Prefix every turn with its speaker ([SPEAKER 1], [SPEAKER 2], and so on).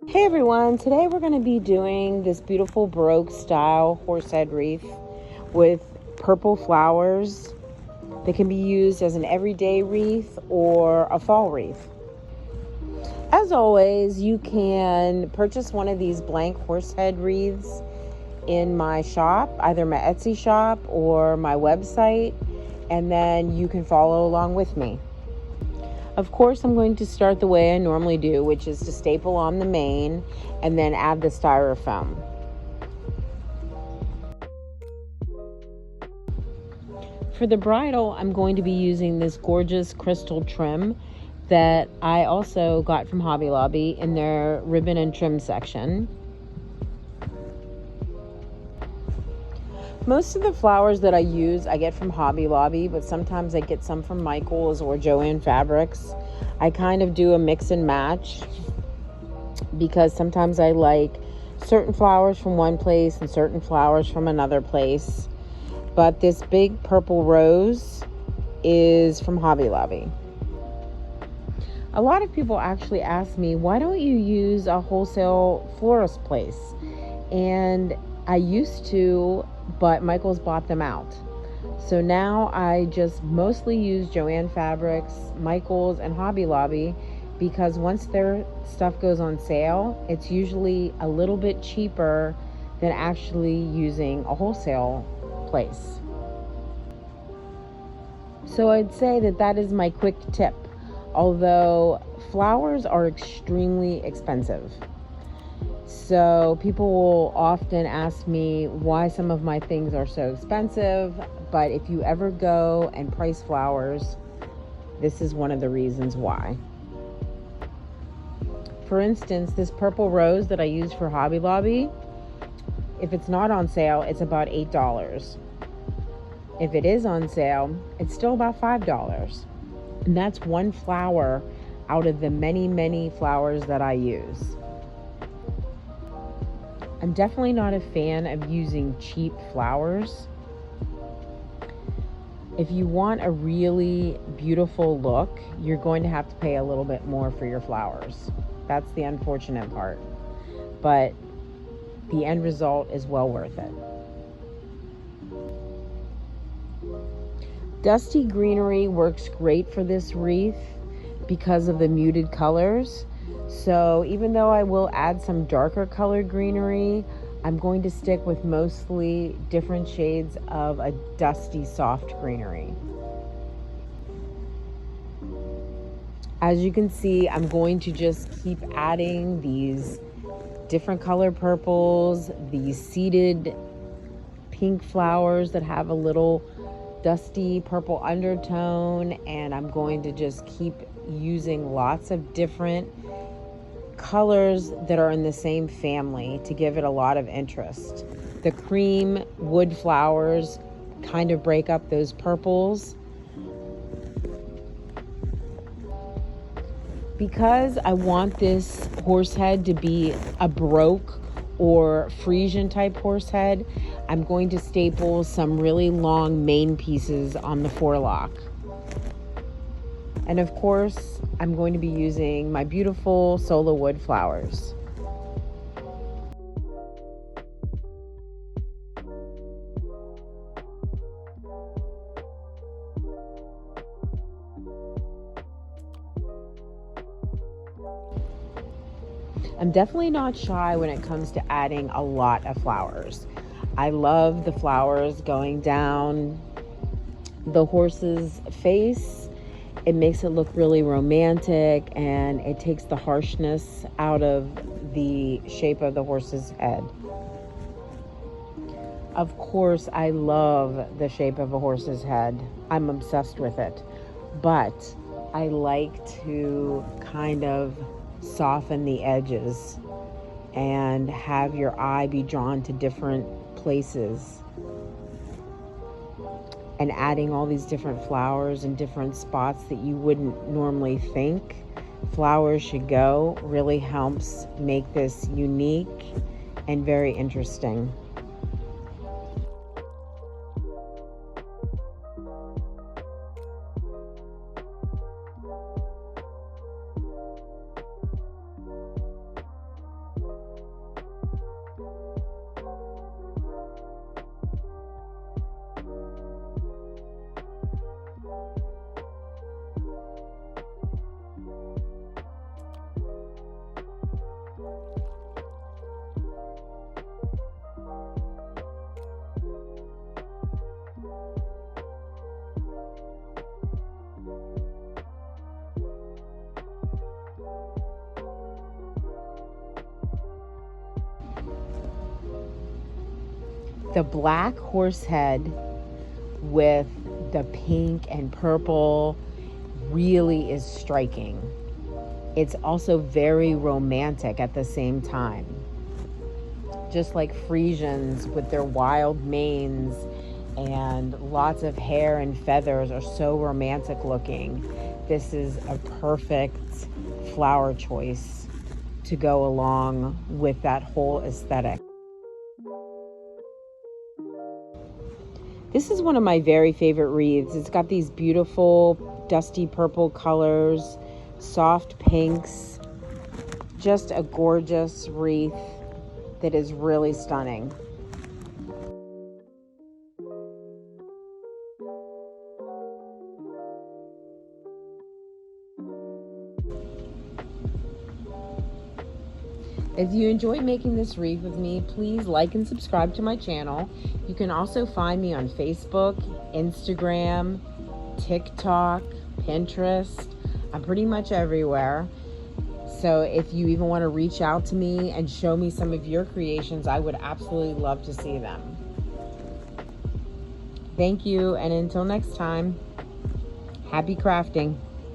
[SPEAKER 1] Hey everyone, today we're going to be doing this beautiful Baroque style horsehead wreath with purple flowers that can be used as an everyday wreath or a fall wreath. As always, you can purchase one of these blank horsehead wreaths in my shop, either my Etsy shop or my website, and then you can follow along with me. Of course, I'm going to start the way I normally do, which is to staple on the mane and then add the styrofoam. For the bridle, I'm going to be using this gorgeous crystal trim that I also got from Hobby Lobby in their ribbon and trim section. Most of the flowers that I use, I get from Hobby Lobby, but sometimes I get some from Michael's or Joann Fabrics. I kind of do a mix and match because sometimes I like certain flowers from one place and certain flowers from another place. But this big purple rose is from Hobby Lobby. A lot of people actually ask me, why don't you use a wholesale florist place? And I used to, but Michael's bought them out. So now I just mostly use Joann Fabrics, Michael's, and Hobby Lobby because once their stuff goes on sale, it's usually a little bit cheaper than actually using a wholesale place. So I'd say that is my quick tip, although flowers are extremely expensive. So people will often ask me why some of my things are so expensive, but if you ever go and price flowers, this is one of the reasons why. For instance, this purple rose that I use for Hobby Lobby, if it's not on sale, it's about $8. If it is on sale, it's still about $5. And that's one flower out of the many, many flowers that I use. I'm definitely not a fan of using cheap flowers. If you want a really beautiful look, you're going to have to pay a little bit more for your flowers. That's the unfortunate part. But the end result is well worth it. Dusty greenery works great for this wreath because of the muted colors. So even though I will add some darker colored greenery, I'm going to stick with mostly different shades of a dusty soft greenery. As you can see, I'm going to just keep adding these different color purples, these seeded pink flowers that have a little dusty purple undertone, and I'm going to just keep using lots of different colors that are in the same family to give it a lot of interest. The cream wood flowers kind of break up those purples. Because I want this horse head to be a Baroque or Frisian type horse head, I'm going to staple some really long mane pieces on the forelock. And of course, I'm going to be using my beautiful Sola wood flowers. I'm definitely not shy when it comes to adding a lot of flowers. I love the flowers going down the horse's face. It makes it look really romantic, and it takes the harshness out of the shape of the horse's head. Of course, I love the shape of a horse's head. I'm obsessed with it. But I like to kind of soften the edges and have your eye be drawn to different places. And adding all these different flowers in different spots that you wouldn't normally think flowers should go really helps make this unique and very interesting. the black horse head with the pink and purple really is striking. It's also very romantic at the same time. Just like Frisians with their wild manes and lots of hair and feathers are so romantic looking. This is a perfect flower choice to go along with that whole aesthetic. This is one of my very favorite wreaths. It's got these beautiful dusty purple colors, soft pinks, just a gorgeous wreath that is really stunning. If you enjoyed making this wreath with me, please like and subscribe to my channel. You can also find me on Facebook, Instagram, TikTok, Pinterest. I'm pretty much everywhere. So if you even want to reach out to me and show me some of your creations, I would absolutely love to see them. Thank you, and until next time, happy crafting.